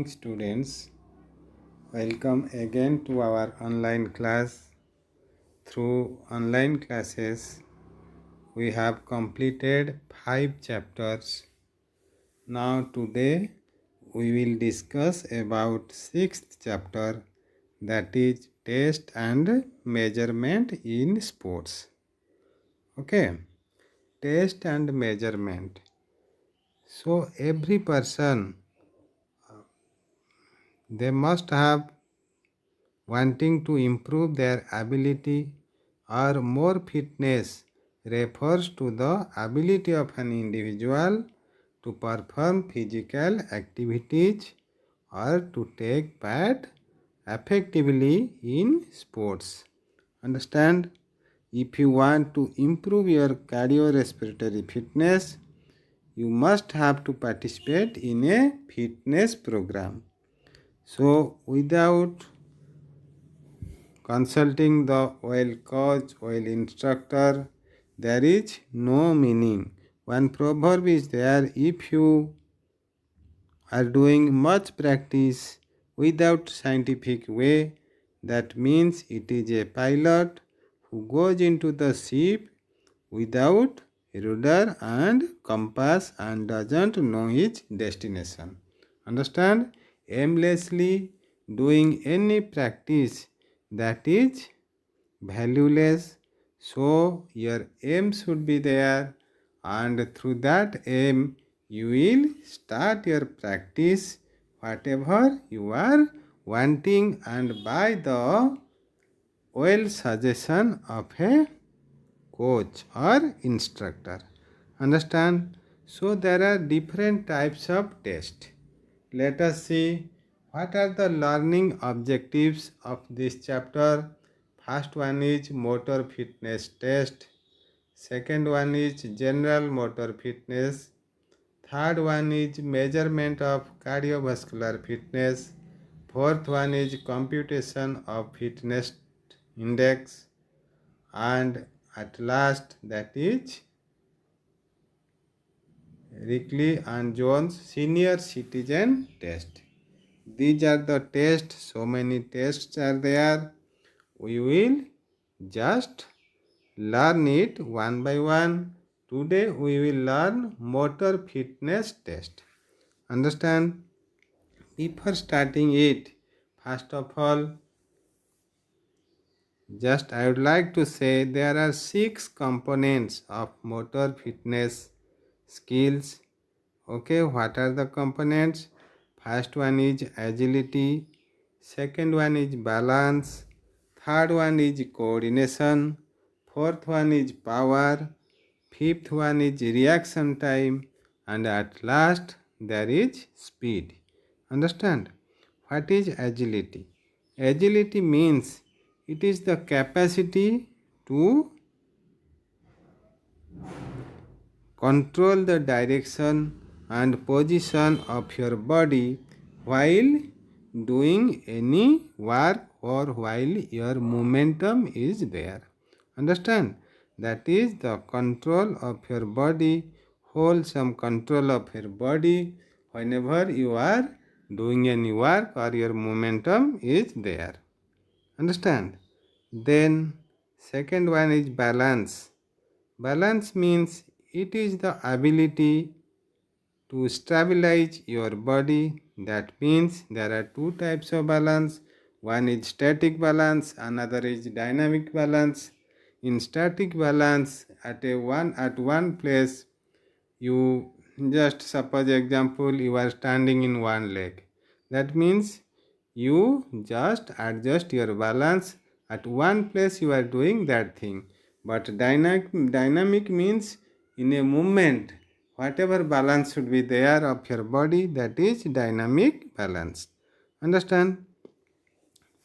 Students, welcome again to our online class. Through online classes, we have completed 5 chapters. Now today we will discuss about 6th chapter, that is test and measurement in sports. Okay, test and measurement. So every person, they must have wanting to improve their ability or more fitness refers to the ability of an individual to perform physical activities or to take part effectively in sports. Understand? If you want to improve your cardiorespiratory fitness, you must have to participate in a fitness program. So, without consulting the oil coach, oil instructor, there is no meaning. One proverb is there: if you are doing much practice without scientific way, that means it is a pilot who goes into the ship without rudder and compass and doesn't know his destination. Understand? Aimlessly doing any practice, that is valueless. So your aim should be there, and through that aim you will start your practice whatever you are wanting, and by the well suggestion of a coach or instructor. Understand? So there are different types of test. Let us see what are the learning objectives of this chapter. First one is motor fitness test. Second one is general motor fitness. Third one is measurement of cardiovascular fitness. Fourth one is computation of fitness index. And at last, that is Rickley and Jones senior citizen test. These are the tests. So many tests are there. We will just learn it one by one. Today we will learn motor fitness test. Understand? Before starting it, first of all, just I would like to say there are 6 components of motor fitness skills. Okay, what are the components? First one is agility, second one is balance, third one is coordination, fourth one is power, fifth one is reaction time, and at last there is speed. Understand? What is agility? Agility means it is the capacity to control the direction and position of your body while doing any work or while your momentum is there. Understand? That is the control of your body, wholesome control of your body whenever you are doing any work or your momentum is there. Understand? Then second one is balance. Balance means it is the ability to stabilize your body. That means there are two types of balance. One is static balance, another is dynamic balance. In static balance, at one place, you just suppose example you are standing in one leg. That means you just adjust your balance at one place, you are doing that thing. But dynamic means in a movement, whatever balance should be there of your body, that is dynamic balance. Understand?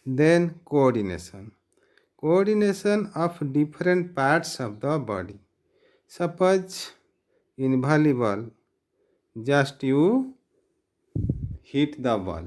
Then coordination. Coordination of different parts of the body. Suppose in volleyball, just you hit the ball.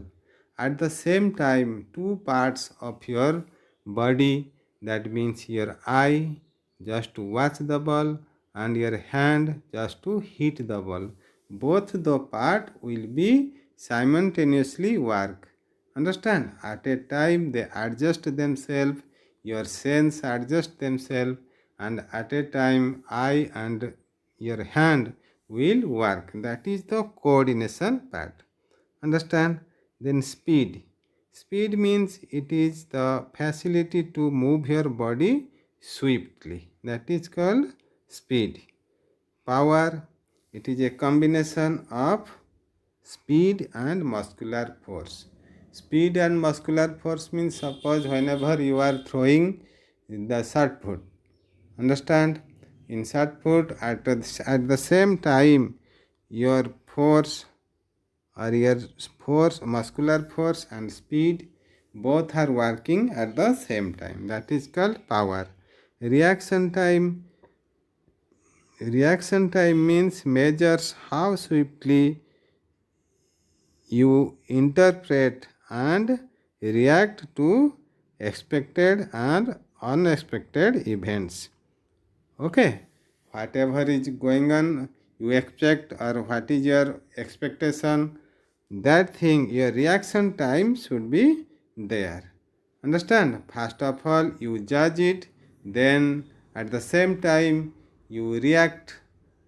At the same time, two parts of your body, that means your eye just to watch the ball and your hand just to hit the ball, both the part will be simultaneously work. Understand? At a time they adjust themselves, your sense adjust themselves, and at a time eye and your hand will work. That is the coordination part. Understand? Then speed. Speed means it is the facility to move your body swiftly. That is called speed. Power. It is a combination of speed and muscular force. Speed and muscular force means suppose whenever you are throwing the shot put. Understand? In shot put at the same time your force or your force, muscular force and speed both are working at the same time. That is called power. Reaction time. Reaction time means measures how swiftly you interpret and react to expected and unexpected events. Okay, whatever is going on, you expect or what is your expectation, that thing, your reaction time should be there. Understand? First of all, you judge it, then at the same time, you react.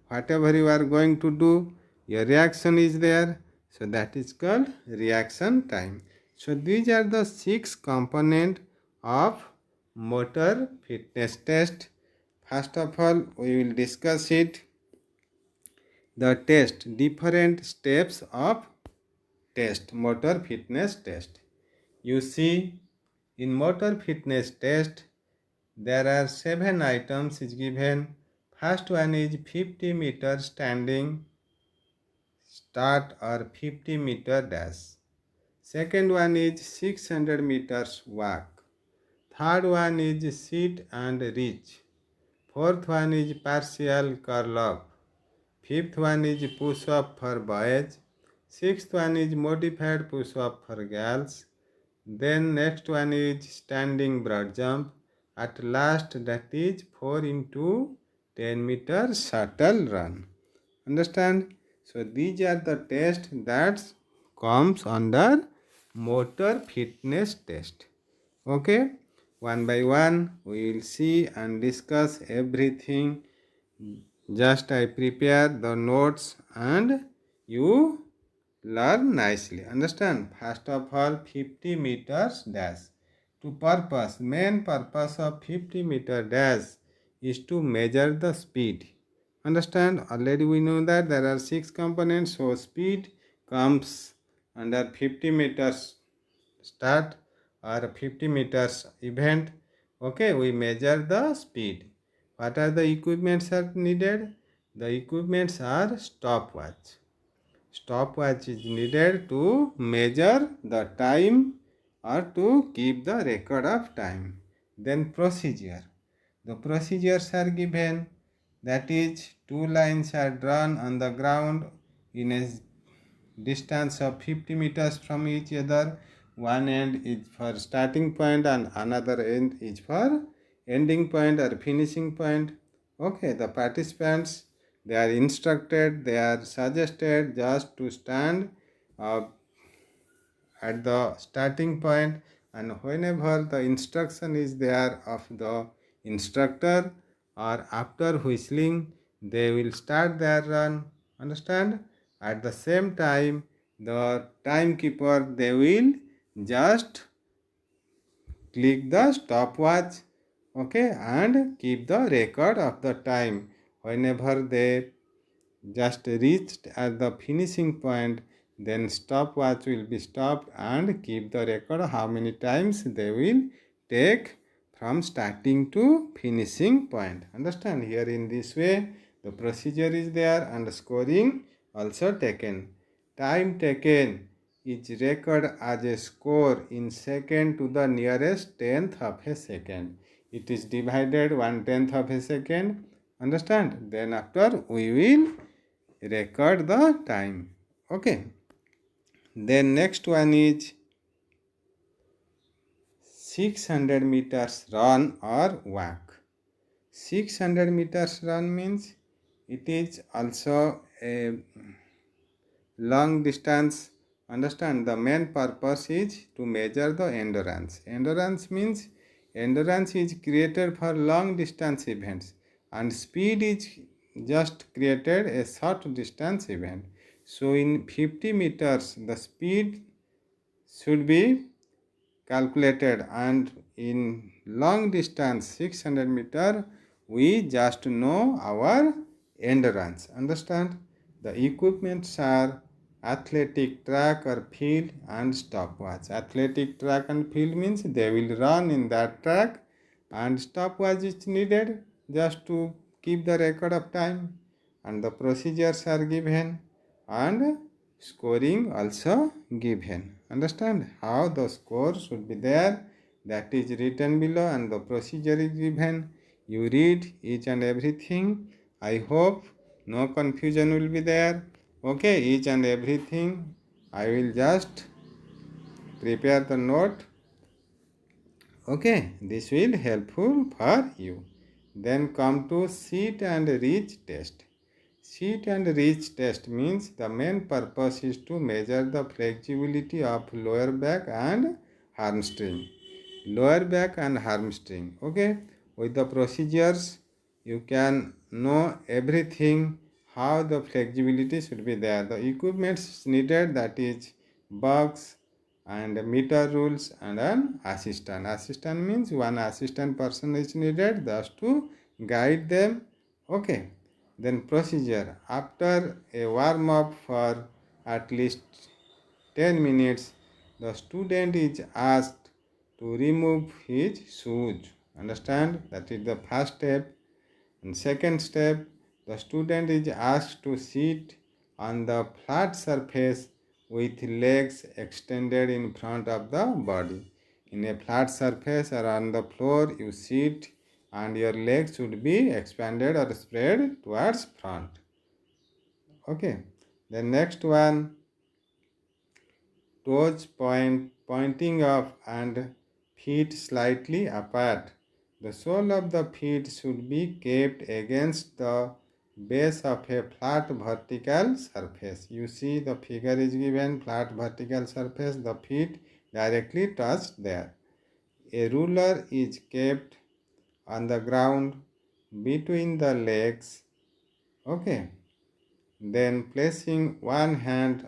Whatever you are going to do, your reaction is there. So that is called reaction time. So these are the 6 components of motor fitness test. First of all, we will discuss it. The test, different steps of test, motor fitness test. You see, in motor fitness test, there are 7 items is given. First one is 50 meter standing start or 50-meter dash. Second one is 600 meters walk. Third one is sit and reach. Fourth one is partial curl up. Fifth one is push up for boys. Sixth one is modified push up for girls. Then next one is standing broad jump. At last that is 4 into 10 meter shuttle run. Understand? So these are the tests that comes under motor fitness test. Okay? One by one we will see and discuss everything. Just I prepare the notes and you learn nicely. Understand? First of all, 50 meters dash. To purpose, main purpose of 50-meter dash is to measure the speed. Understand? Already we know that there are 6 components. So speed comes under 50 meters start or 50 meters event. Okay, we measure the speed. What are the equipments are needed? The equipments are stopwatch. Stopwatch is needed to measure the time or to keep the record of time. Then procedure. The procedures are given, that is 2 lines are drawn on the ground in a distance of 50 meters from each other. One end is for starting point and another end is for ending point or finishing point. Okay, the participants, they are instructed, they are suggested just to stand uh, at the starting point, and whenever the instruction is there of the instructor or after whistling, they will start their run. Understand? At the same time, the timekeeper, they will just click the stopwatch, okay, and keep the record of the time. Whenever they just reached at the finishing point, then stopwatch will be stopped and keep the record how many times they will take from starting to finishing point. Understand? Here in this way the procedure is there and scoring also taken. Time taken is recorded as a score in second to the nearest tenth of a second. It is divided 1/10 of a second. Understand? Then after we will record the time. Okay. Then next one is 600 meters run or walk. 600 meters run means it is also a long distance Understand, the main purpose is to measure the endurance. Endurance means endurance is created for long distance events, and speed is just created a short distance event. So in 50 meters the speed should be calculated, and in long distance 600 meter we just know our endurance. Understand, the equipments are athletic track or field and stopwatch. Athletic track and field means they will run in that track, and stopwatch is needed just to keep the record of time, and the procedures are given, and scoring also given. Understand how the score should be there, that is written below, and the procedure is given. You read each and everything. I hope no confusion will be there. Okay, each and everything I will just prepare the note. Okay, this will helpful for you. Then come to sit and reach test. Sit and reach test means the main purpose is to measure the flexibility of lower back and hamstring. Lower back and hamstring. Okay, with the procedures you can know everything how the flexibility should be there. The equipments needed, that is box and meter rules and an assistant. Assistant means one assistant person is needed just to guide them. Okay, then procedure, after a warm up for at least 10 minutes the student is asked to remove his shoes. Understand, that is the first step. And second step, the student is asked to sit on the flat surface with legs extended in front of the body. In a flat surface or on the floor, you sit and your legs should be expanded or spread towards front. Okay. The next one, toes pointing up and feet slightly apart. The sole of the feet should be kept against the base of a flat vertical surface. You see the figure is given, flat vertical surface, the feet directly touch there. A ruler is kept on the ground between the legs. Okay. Then placing one hand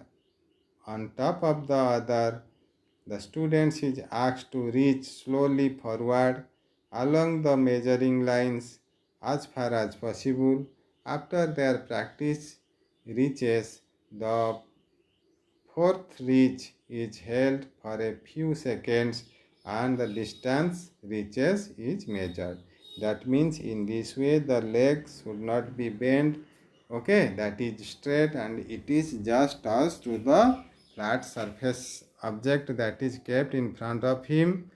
on top of the other, the student is asked to reach slowly forward along the measuring lines as far as possible. After their practice reaches the fourth reach is held for a few seconds and the distance reaches is measured. That means in this way the legs should not be bent. Okay, that is straight and it is just touched to the flat surface object that is kept in front of him,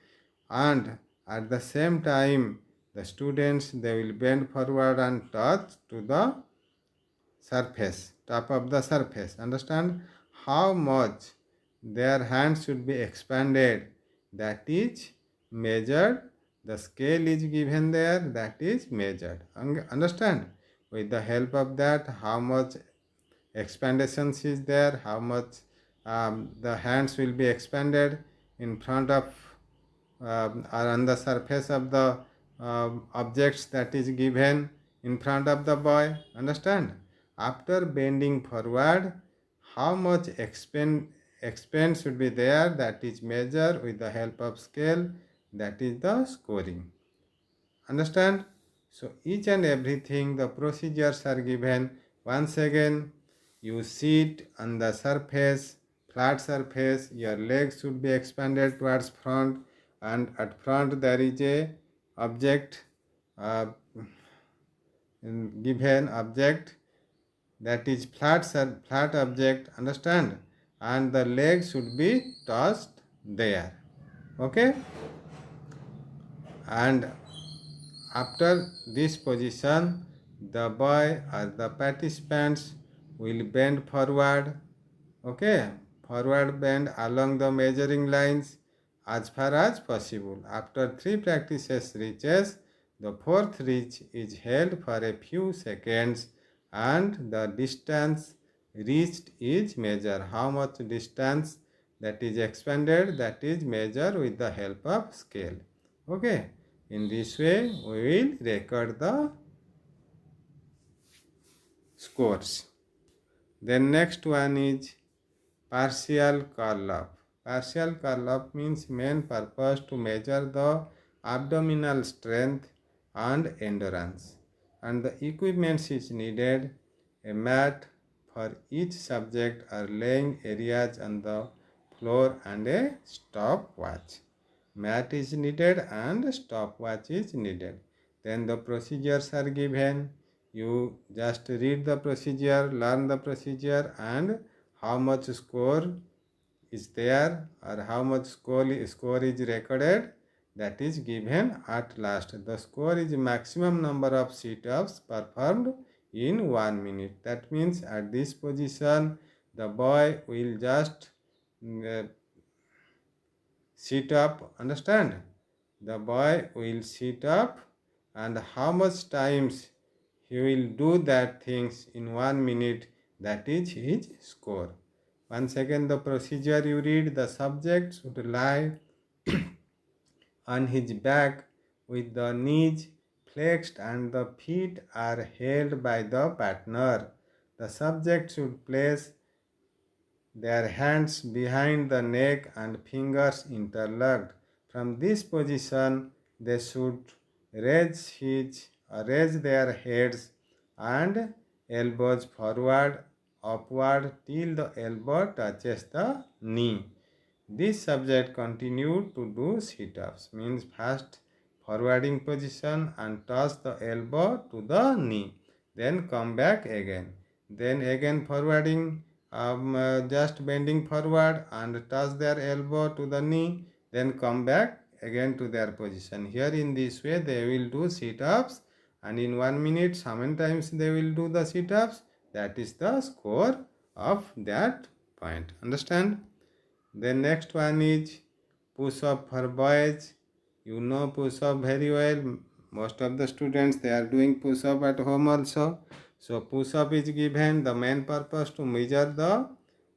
and at the same time the students they will bend forward and touch to the surface, top of the surface. Understand how much their hands should be expanded, that is measured. The scale is given there, that is measured. Understand, with the help of that how much expandations is there, how much the hands will be expanded in front of or on the surface of the objects that is given in front of the boy. Understand, after bending forward how much expand should be there, that is measured with the help of scale, that is the scoring. Understand, so each and everything the procedures are given. Once again, you sit on the surface, flat surface, your legs should be expanded towards front, and at front there is a object, uh, given object, that is flat object. Understand, and the legs should be touched there. Okay, and after this position the boy or the participants will bend forward. Okay, forward bend along the measuring lines as far as possible. After 3 practices reaches, the fourth reach is held for a few seconds and the distance reached is measure. How much distance that is expanded, that is measure with the help of scale. Okay, in this way we will record the scores. Then next one is partial curl-up. Partial curl-up means main purpose to measure the abdominal strength and endurance. And the equipment is needed, a mat for each subject or laying areas on the floor and a stopwatch. Mat is needed and stopwatch is needed. Then the procedures are given. You just read the procedure, learn the procedure, and how much score is there or how much score is recorded, that is given at last. The score is maximum number of sit-ups performed in 1 minute. That means at this position the boy will just uh, sit up, understand? The boy will sit up, and how much times he will do that things in 1 minute, that is his score. Once again the procedure you read, the subject should lie on his back with the knees flexed and the feet are held by the partner. The subject should place their hands behind the neck and fingers interlocked. From this position, they should raise their heads and elbows forward, upward till the elbow touches the knee. This subject continued to do sit-ups, means first forwarding position and touch the elbow to the knee, then come back again, then again forwarding, just bending forward and touch their elbow to the knee, then come back again to their position. Here in this way they will do sit-ups, and in 1 minute how many times they will do the sit-ups, that is the score of that point. Understand? Then next one is push-up for boys. You know push-up very well. Most of the students, they are doing push-up at home also. So push-up is given, the main purpose to measure the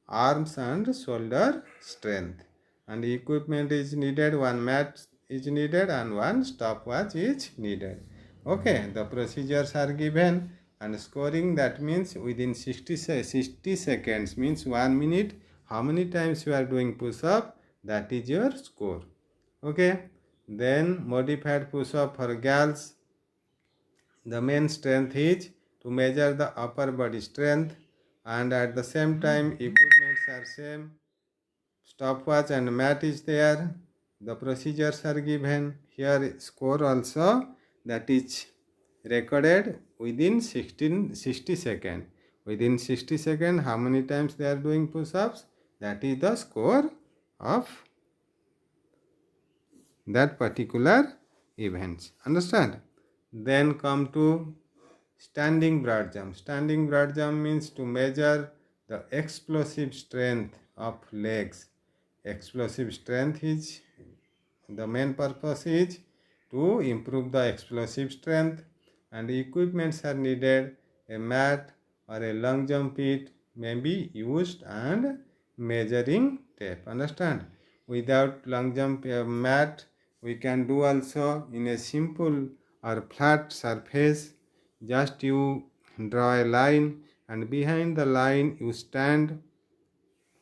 arms and shoulder strength. And equipment is needed, one mat is needed and one stopwatch is needed. Okay, the procedures are given, and scoring, that means within 60 seconds, means 1 minute, how many times you are doing push up, that is your score. Okay, then modified push up for girls. The main strength is to measure the upper body strength, and at the same time equipments are same, stopwatch and mat is there. The procedures are given here, score also, that is recorded within 60 seconds. Within 60 seconds, how many times they are doing push-ups, that is the score of that particular events. Understand? Then come to standing broad jump. Standing broad jump means to measure the explosive strength of legs. Explosive strength is, the main purpose is to improve the explosive strength, and equipments are needed. A mat or a long jump pit may be used and measuring tape. Understand? Without long jump mat, we can do also in a simple or flat surface. Just you draw a line, and behind the line you stand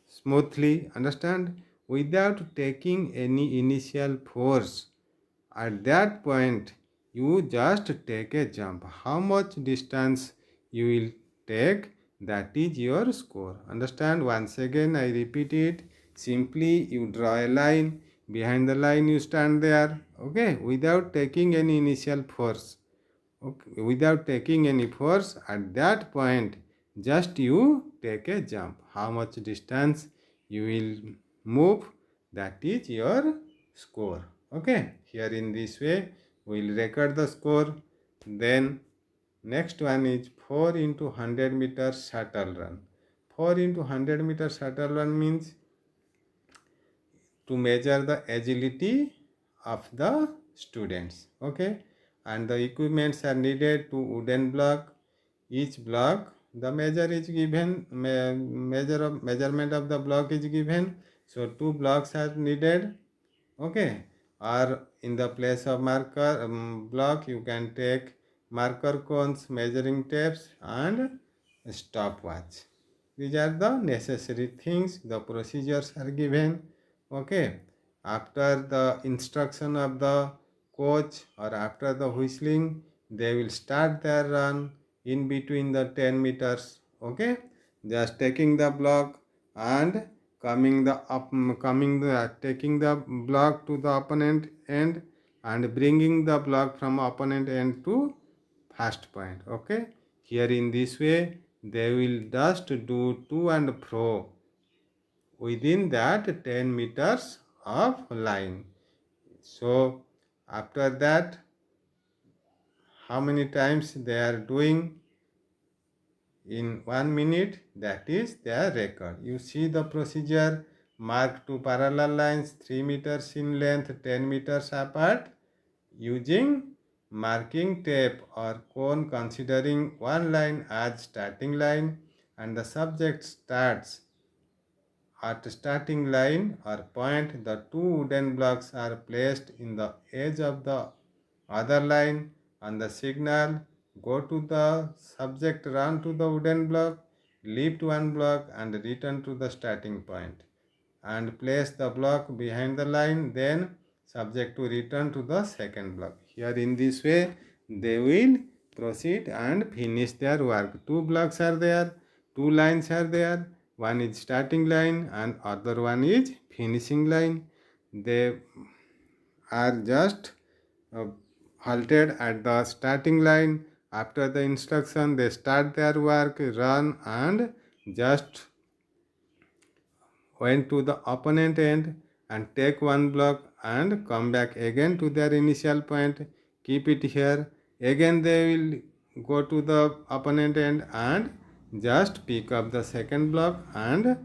smoothly, understand, without taking any initial force. At that point you just take a jump. How much distance you will take, that is your score. Understand? Once again I repeat it. Simply you draw a line, behind the line you stand there, okay, without taking any initial force. Okay, without taking any force, at that point just you take a jump. How much distance you will move, that is your score. Okay, here in this way we will record the score. Then next one is 4 into 100 meter shuttle run. 4 into 100 meter shuttle run means to measure the agility of the students. Okay, and the equipments are needed to wooden block. Each block the measure is given, measurement of the block is given. So 2 blocks are needed. Okay, or in the place of marker block, you can take marker cones, measuring tapes, and stopwatch. These are the necessary things. The procedures are given. Okay, after the instruction of the coach or after the whistling, they will start their run in between the 10 meters. Okay, just taking the block and taking the block to the opponent end and bringing the block from opponent end to first point. Okay, here in this way they will just do to and fro within that 10 meters of line. So after that, how many times they are doing in 1 minute, that is their record. You see the procedure: mark two parallel lines 3 meters in length, 10 meters apart, using marking tape or cone, considering one line as starting line, and the subject starts at starting line or point. The two wooden blocks are placed in the edge of the other line. On the signal, go to the subject, run to the wooden block, lift one block and return to the starting point and place the block behind the line, then subject to return to the second block. Here in this way they will proceed and finish their work. Two blocks are there, two lines are there, one is starting line and other one is finishing line. They are just halted at the starting line. After the instruction, they start their work, run and just went to the opponent end and take one block and come back again to their initial point, keep it here. Again they will go to the opponent end and just pick up the second block and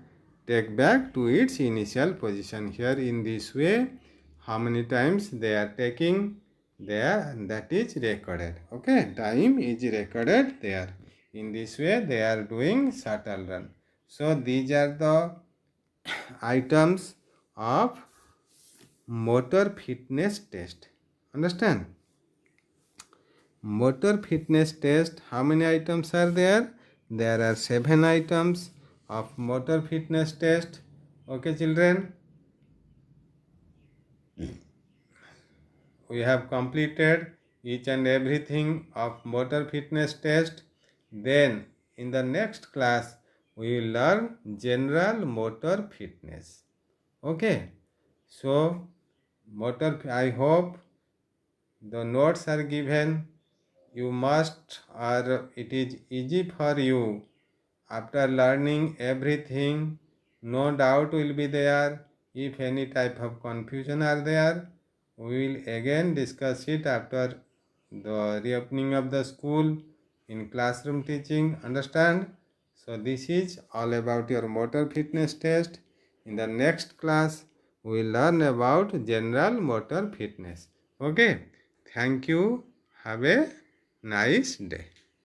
take back to its initial position. Here in this way, how many times they are taking there, that is recorded. Okay, time is recorded there. In this way they are doing shuttle run. So these are the items of motor fitness test. Understand? Motor fitness test, how many items are there? There are 7 items of motor fitness test. Okay, children, we have completed each and everything of motor fitness test. Then in the next class we will learn general motor fitness. Okay, so motor, I hope the notes are given. You must, or it is easy for you after learning everything. No doubt will be there. If any type of confusion are there, we will again discuss it after the reopening of the school in classroom teaching. Understand? So this is all about your motor fitness test. In the next class we will learn about general motor fitness. Okay, thank you. Have a nice day.